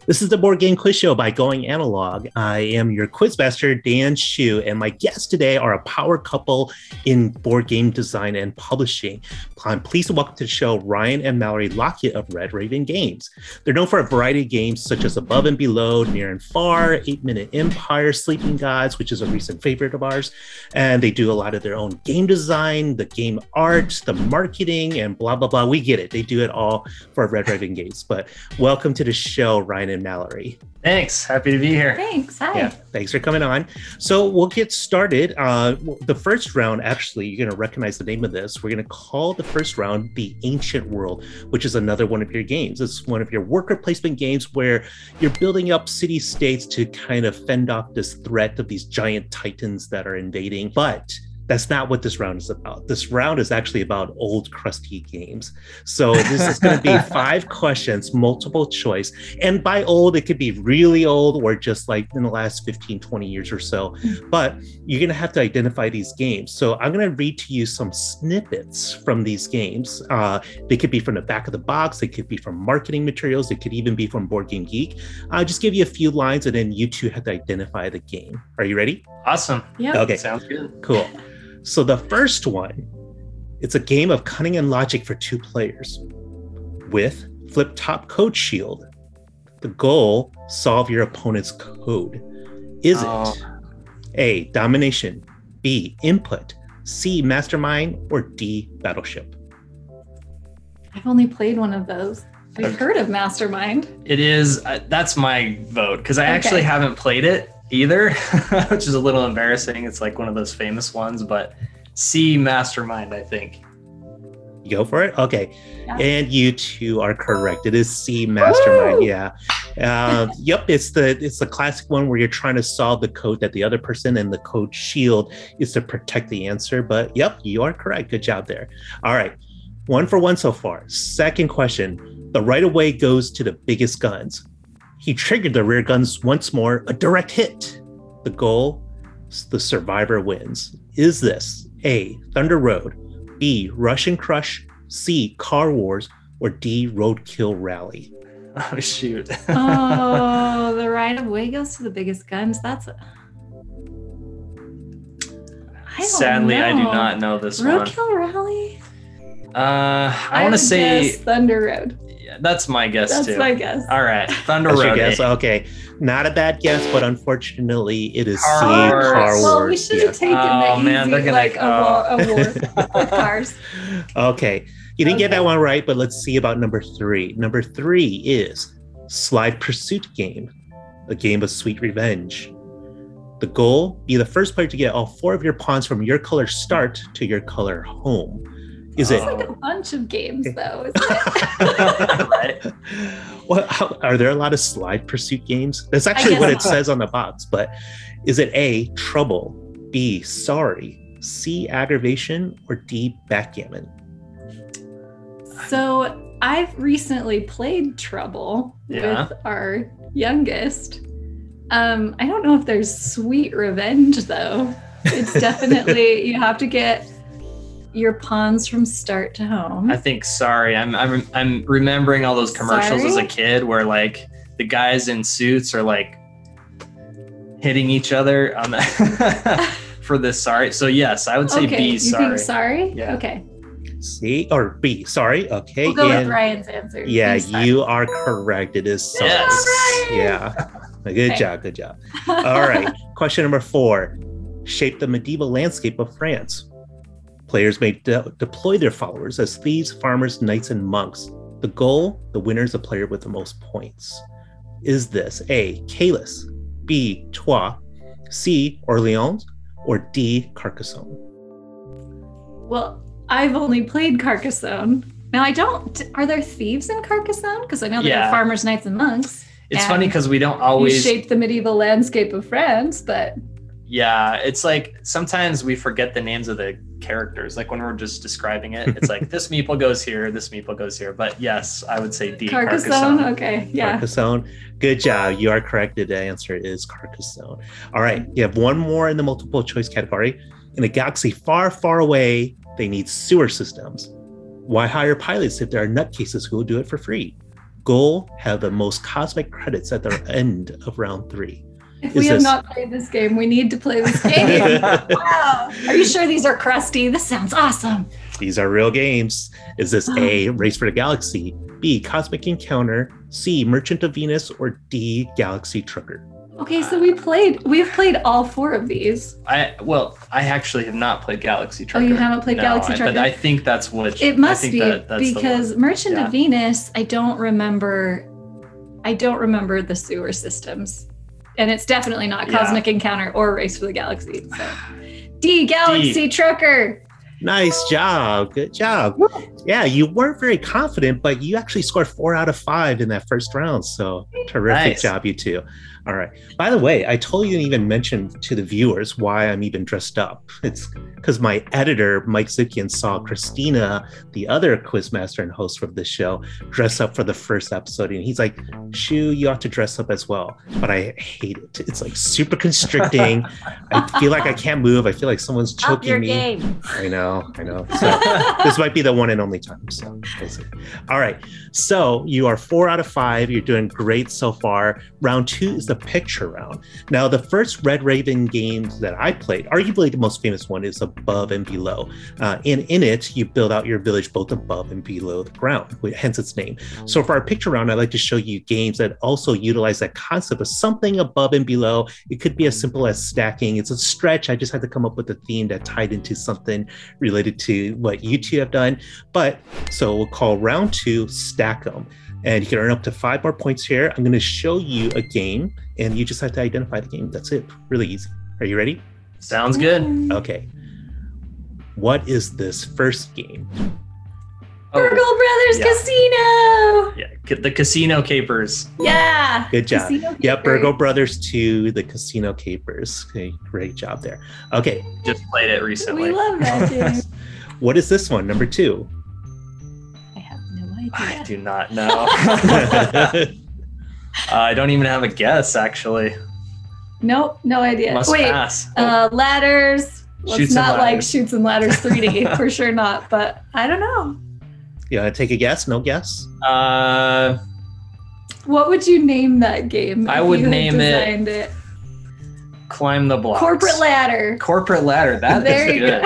This is the Board Game Quiz Show by Going Analog. I am your quizmaster, Dan Shu, and my guests today are a power couple in board game design and publishing. I'm pleased to welcome to the show Ryan and Malorie Laukat of Red Raven Games. They're known for a variety of games such as Above and Below, Near and Far, 8-Minute Empire, Sleeping Gods, which is a recent favorite of ours. And they do a lot of their own game design, the game art, the marketing, and blah, blah, blah. We get it. They do it all for Red Raven Games. But welcome to the show, Ryan and Malorie. Thanks. Happy to be here. Thanks. Hi. Yeah, thanks for coming on. So we'll get started. The first round, actually, you're going to recognize the name of this. We're going to call the first round The Ancient World, which is another one of your games. It's one of your worker placement games where you're building up city-states to kind of fend off this threat of these giant titans that are invading. But that's not what this round is about. This round is actually about old, crusty games. So this is going to be 5 questions, multiple choice. And by old, it could be really old or just like in the last 15, 20 years or so. But you're going to have to identify these games. So I'm going to read to you some snippets from these games. They could be from the back of the box. They could be from marketing materials. They could even be from Board Game Geek. I'll just give you a few lines and then you two have to identify the game. Are you ready? Awesome. Yeah. Okay. Sounds good. Cool. So the first one, it's a game of cunning and logic for 2 players with flip-top code shield. The goal, solve your opponent's code. Is it A, domination, B, input, C, mastermind, or D, battleship? I've only played one of those. I've heard of Mastermind. It is. That's my vote because I actually haven't played it either, which is a little embarrassing. It's like one of those famous ones, but C, Mastermind, I think. You go for it? Okay. Yeah. And you two are correct. It is C, Mastermind. Woo! Yeah. Yep. It's the classic one where you're trying to solve the code that the other person, and the code shield is to protect the answer. But yep, you are correct. Good job there. All right. 1 for 1 so far. Second question. The right of way goes to the biggest guns. He triggered the rear guns once more, a direct hit. The goal, the survivor wins. Is this A, Thunder Road, B, Rush and Crush, C, Car Wars, or D, Roadkill Rally? Oh, shoot. Oh, the right of way goes to the biggest guns. Sadly, I do not know this one. Roadkill Rally? I want to say Thunder Road. That's my guess. That's too. my guess. All right. Thunder That's Road. Your guess? Okay. Not a bad guess, but unfortunately it is Car C, Wars. Car Wars. Well, we should have taken the easy, man, they're gonna, like a war of cars. Okay. You didn't get that one right, but let's see about number 3. Number 3 is Slide Pursuit Game, a game of sweet revenge. The goal, be the first player to get all 4 of your pawns from your color start to your color home. Is it? It's like a bunch of games, though, isn't it? Right. Well, are there a lot of slide pursuit games? That's actually what it says on the box. But is it A, Trouble, B, Sorry, C, Aggravation, or D, Backgammon? So I've recently played Trouble with our youngest. I don't know if there's sweet revenge, though. It's definitely, you have to get your pawns from start to home. I think Sorry. I'm remembering all those commercials as a kid where like the guys in suits are like hitting each other on the for this Sorry. So yes, I would say B, you Sorry. Think Sorry? Yeah. Okay. C or B, Sorry. Okay. We'll go with Ryan's answer. Yeah, you are correct. It is Sorry. Yes. Right. Yeah. Good job. Good job. All right. Question number 4. Shape the medieval landscape of France. Players may deploy their followers as thieves, farmers, knights, and monks. The goal, the winner is the player with the most points. Is this A, Calais, B, Troyes, C, Orleans, or D, Carcassonne? Well, I've only played Carcassonne. Now are there thieves in Carcassonne? Because I know there are farmers, knights, and monks. It's funny because we don't always you shape the medieval landscape of France, but yeah, it's like sometimes we forget the names of the characters. Like when we're just describing it, it's like this meeple goes here, this meeple goes here. But yes, I would say D. Carcassonne. Okay, yeah. Carcassonne. Good job. You are correct. The answer is Carcassonne. All right, you have one more in the multiple choice category. In a galaxy far, far away, they need sewer systems. Why hire pilots if there are nutcases who will do it for free? Goal, have the most cosmic credits at the end of round 3. If we have not played this game, we need to play this game. Wow. Are you sure these are crusty? This sounds awesome. These are real games. Is this A, Race for the Galaxy, B, Cosmic Encounter, C, Merchant of Venus, or D, Galaxy Trucker? Okay, so we've played all 4 of these. I actually have not played Galaxy Trucker. Oh, you haven't played Galaxy Trucker? But I think that's what it must be, because Merchant of Venus, I don't remember the sewer systems. And it's definitely not Cosmic Encounter or Race for the Galaxy. So D, Galaxy Trucker. Nice job. Good job. Yeah, you weren't very confident, but you actually scored 4 out of 5 in that first round. So terrific job, you two. All right. By the way, I totally didn't even mention to the viewers why I'm even dressed up. It's because my editor, Mike Zipkian, saw Christina, the other quizmaster and host of this show, dress up for the first episode. And he's like, Shu, you ought to dress up as well. But I hate it. It's like super constricting. I feel like I can't move. I feel like someone's choking me. Game. I know. So this might be the one and only time. So we'll see. All right. So you are 4 out of 5. You're doing great so far. Round 2 is the picture round. Now, the first Red Raven games that I played, arguably the most famous one, is Above and Below. In it, you build out your village both above and below the ground, hence its name. So for our picture round, I'd like to show you games that also utilize that concept of something above and below. It could be as simple as stacking. It's a stretch. I just had to come up with a theme that tied into something related to what you two have done. But so we'll call round 2 Stack 'em. And you can earn up to 5 more points here. I'm going to show you a game, and you just have to identify the game. That's it. Really easy. Are you ready? Sounds good. Okay. What is this first game? Burgle Brothers Casino! Yeah, the Casino Capers. Yeah. Good job. Yeah, Burgle Brothers 2, the Casino Capers. Okay, great job there. Okay. Just played it recently. We love that game. What is this one, number 2? I do not know. I don't even have a guess, actually. Nope, no idea. Must pass. Ladders. Well, it's not like Shoots and Ladders 3D, for sure not, but I don't know. You want to take a guess? No guess? What would you name that game? I would name it Climb the Blocks. Corporate Ladder. Corporate Ladder. That is good.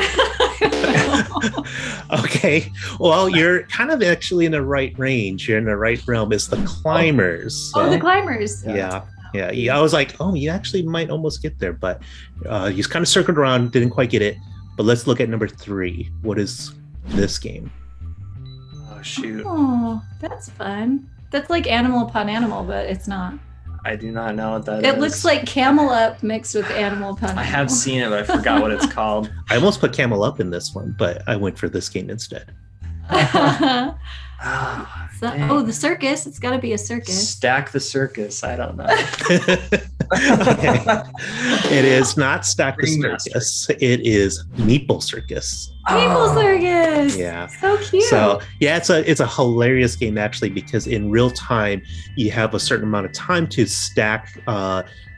Okay. Well, you're kind of actually in the right range. You're in the right realm. It's the Climbers. Oh, the Climbers. Yeah. I was like, oh, you actually might almost get there, but you kind of circled around, didn't quite get it. But let's look at number 3. What is this game? Oh, shoot. Oh, that's fun. That's like Animal Upon Animal, but it's not. I do not know what that is. It looks like Camel Up mixed with Animal Upon Animal. I have seen it, but I forgot what it's called. I almost put Camel Up in this one, but I went for this game instead. The circus. It's got to be a circus. Stack the Circus. I don't know. Okay. It is not Stack the Circus. It is Meeple Circus. Meeple Circus. Yeah. So cute. So yeah, it's a hilarious game actually, because in real time you have a certain amount of time to stack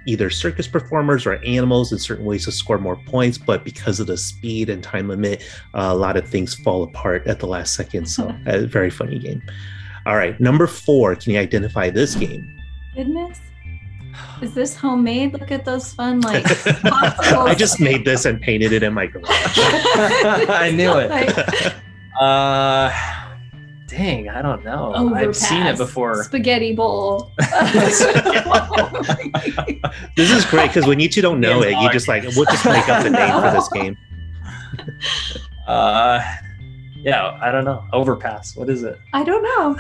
either circus performers or animals in certain ways to score more points, but because of the speed and time limit, a lot of things fall apart at the last second. So a very funny game. All right, number 4. Can you identify this game? Goodness. Is this homemade? Look at those fun, like, I just made this and painted it in my garage. I knew it. Dang, I don't know. Overpass. I've seen it before. Spaghetti bowl. This is great, because when you two don't know it, you just like, we'll just make up the name for this game. Yeah, I don't know. Overpass. What is it? I don't know.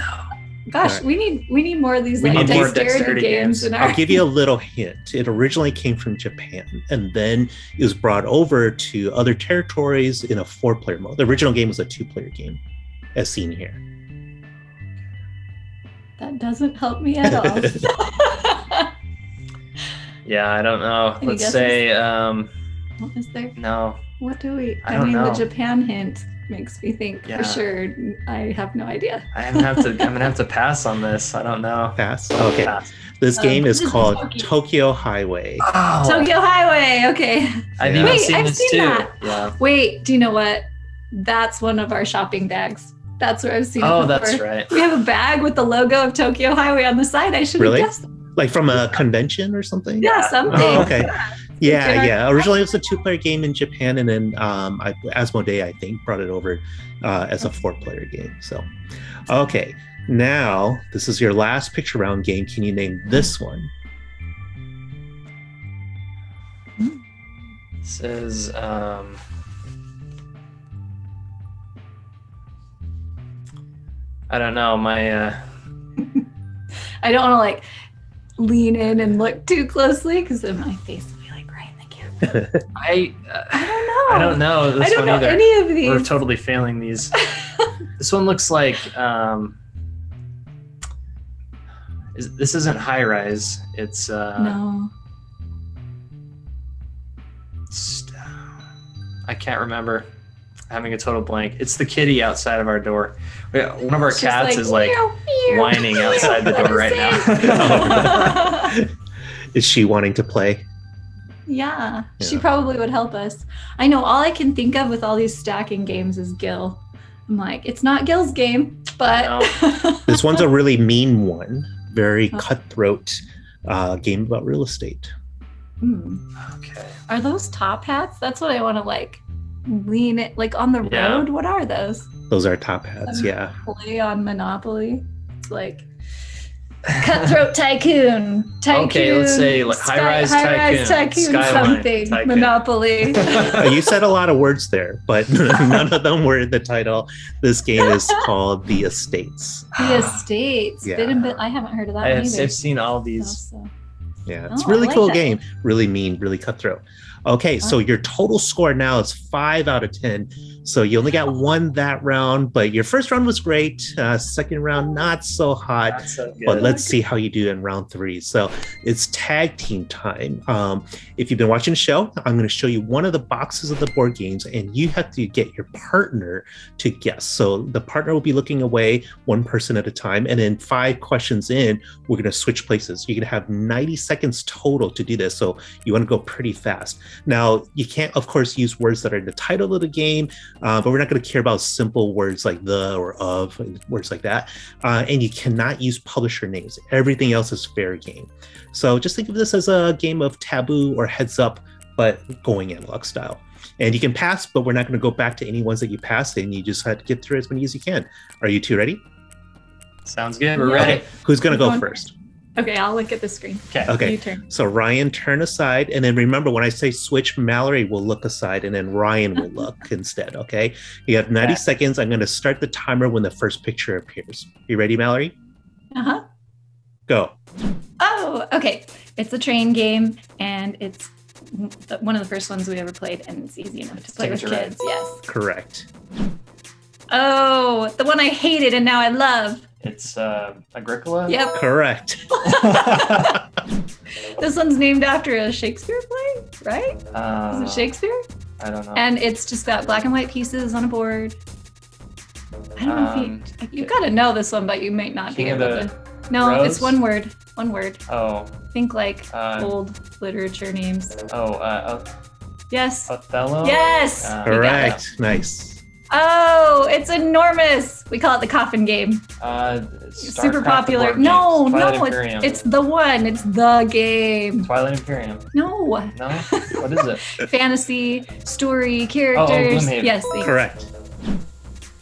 Gosh, right. we need more of these dexterity games. I'll give you a little hint. It originally came from Japan, and then it was brought over to other territories in a 4-player mode. The original game was a 2-player game, as seen here. That doesn't help me at all. Yeah, I don't know. Let's guesses? Say what is there? No. What do we? I mean, the Japan hint makes me think for sure. I have no idea. I'm gonna have to pass on this. I don't know. Pass. Okay. Pass. This game is called Tokyo Highway. Oh. Tokyo Highway. Okay. I've seen this too. That. Yeah. Wait. Do you know what? That's one of our shopping bags. That's where I've seen it Oh, before. that's right. We have a bag with the logo of Tokyo Highway on the side. I should have Really? guessed. Like from a convention or something? Yeah, something. Oh, okay. Yeah, Like, yeah. Originally, it was a 2-player game in Japan, and then Asmodee, I think, brought it over as a 4-player game. So, okay. Now, this is your last picture round game. Can you name this one? This is I don't know. My I don't want to like lean in and look too closely because then my face will be like, Ryan, thank you. I I don't know. I don't know this I don't one know either. any of these. We're totally failing these. This one looks like this isn't high rise. It's No. I can't remember. Having a total blank. It's the kitty outside of our door. One of our It's just cats is like meow, meow, whining meow. outside the door right now. Is she wanting to play? Yeah, she Yeah. probably would help us. I know all I can think of with all these stacking games is Gil. I'm like, it's not Gil's game, but This one's a really mean one. Very cutthroat game about real estate. Okay. Are those top hats? That's what I want to like lean it like on the Yeah. road. What are those? Those are top hats, yeah. Play on Monopoly. It's like Cutthroat Tycoon. Okay, let's say like High-Rise Tycoon, Skyline something. Tycoon. Monopoly. You said a lot of words there, but none of them were in the title. This game is called The Estates. The Estates. Yeah. I haven't heard of that one either. I've seen all these. So. Yeah, it's Oh, a really I like cool that game. Really mean, really cutthroat. Okay, so your total score now is 5 out of 10. So you only got one that round, but your first round was great. Second round, not so hot. Not so good. But let's see how you do in round 3. So it's tag team time. If you've been watching the show, I'm going to show you one of the boxes of the board games, and you have to get your partner to guess. So the partner will be looking away, one person at a time, and then 5 questions in, we're going to switch places. You're going to have 90 seconds total to do this. So you want to go pretty fast. Now, you can't, of course, use words that are in the title of the game, but we're not going to care about simple words like the or of, words like that. And you cannot use publisher names. Everything else is fair game. So just think of this as a game of taboo or heads up, but going in luck style. And you can pass, but we're not going to go back to any ones that you passed, and you just have to get through as many as you can. Are you two ready? Sounds good. We're ready. Okay. Who's going to go first? Okay, I'll look at the screen. Okay. You turn. So Ryan, turn aside, and then remember when I say switch, Mallory will look aside, and then Ryan will look instead. Okay. You have 90 seconds. I'm going to start the timer when the first picture appears. You ready, Mallory? Uh-huh. Go. Oh, okay. It's a train game, and it's one of the first ones we ever played, and it's easy enough to play with kids. Yes. Correct. Oh, the one I hated and now I love. It's Agricola. Yep. Correct. This one's named after a Shakespeare play, right? Is it Shakespeare? I don't know. And it's just got black and white pieces on a board. I don't know if you got to know this one, but you might not King be of able the to. No, Rose? it's one word. One word. Oh. Think like old literature names. Yes. Othello. Yes. You got it. Correct. Nice. Oh, it's enormous. We call it the coffin game. Super popular. No, it's the one. It's the game. Twilight Imperium. No. No? What is it? Fantasy, story, characters. Gloomhaven. Yes. Thanks. Correct.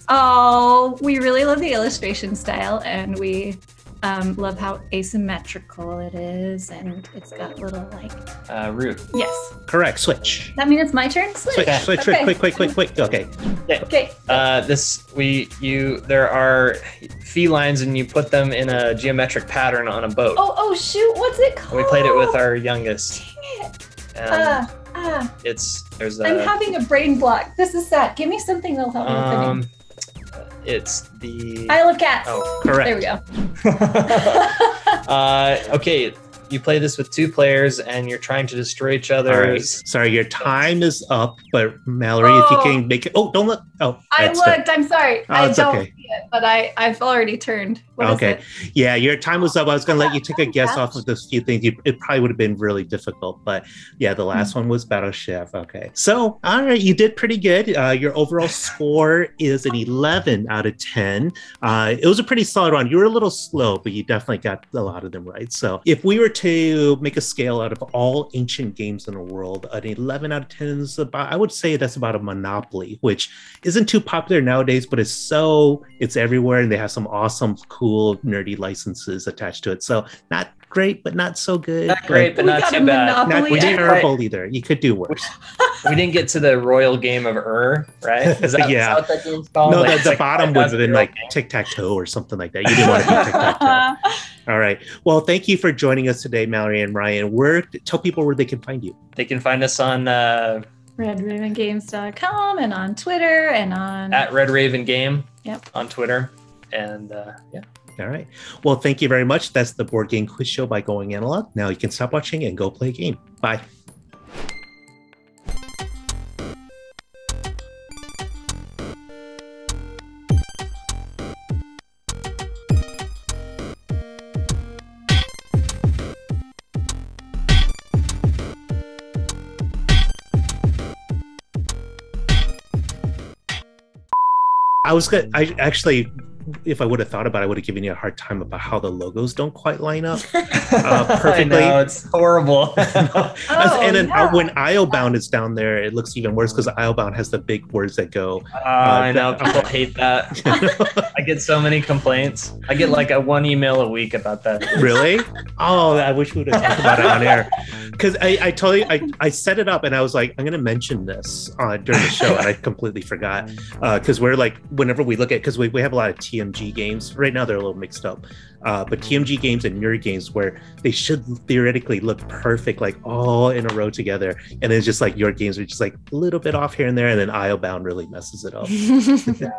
Oh, we really love the illustration style, and we love how asymmetrical it is, and it's got little like Root. Yes. Correct. Switch. That means it's my turn. Switch. Switch. Okay. Quick. Okay. Okay. There are felines, and you put them in a geometric pattern on a boat. Oh shoot! What's it called? We played it with our youngest. Dang it. I'm having a brain block. This is sad. Give me something that'll help me with the name. It's the Isle of Cats. Oh, correct. There we go. Okay, you play this with 2 players, and you're trying to destroy each other. All right. Sorry, your time is up, but Mallory, if you can make it. Oh, don't look. Oh, I looked. I'm sorry. Oh, I it's don't okay. see it, but I've already turned. What is Okay. it? Yeah, your time was up. I was going to let you take a guess off of those few things. It probably would have been really difficult, but yeah, the last one was Battle Chef. Okay. So, all right, you did pretty good. Your overall score is an 11 out of 10. It was a pretty solid one. You were a little slow, but you definitely got a lot of them right. So, if we were to make a scale out of all ancient games in the world, an 11 out of 10 is about, I would say that's about a Monopoly, which isn't too popular nowadays, but it's everywhere, and they have some awesome, cool, nerdy licenses attached to it. So not great, but not so good. Not great, but not too bad. Not terrible either. You could do worse. We didn't get to the royal game of right? Is that, yeah. what that game's called? No, like, the bottom would have been like tic-tac-toe or something like that. You didn't want to do tic-tac-toe. All right. Well, thank you for joining us today, Mallory and Ryan. Tell people where they can find you. They can find us on RedRavenGames.com and on Twitter and on at Red Raven Game. Yep. On Twitter. And yeah. All right. Well, thank you very much. That's the Board Game Quiz Show by Going Analog. Now you can stop watching and go play a game. Bye. I actually, if I would have thought about it, I would have given you a hard time about how the logos don't quite line up perfectly. I know, it's horrible. And then when Islebound is down there, it looks even worse because Islebound has the big words that go. I know, people hate that. I get so many complaints. I get like one email a week about that. Really? Oh, I wish we would have talked about it on air. Because I set it up and I was like, I'm going to mention this during the show, and I completely forgot. Because we're like, whenever we look at, because we have a lot of TMG games right now, they're a little mixed up. But TMG games and nerd games where they should theoretically look perfect, like all in a row together, and then it's just like your games are just like a little bit off here and there, and then Islebound really messes it up. Yeah.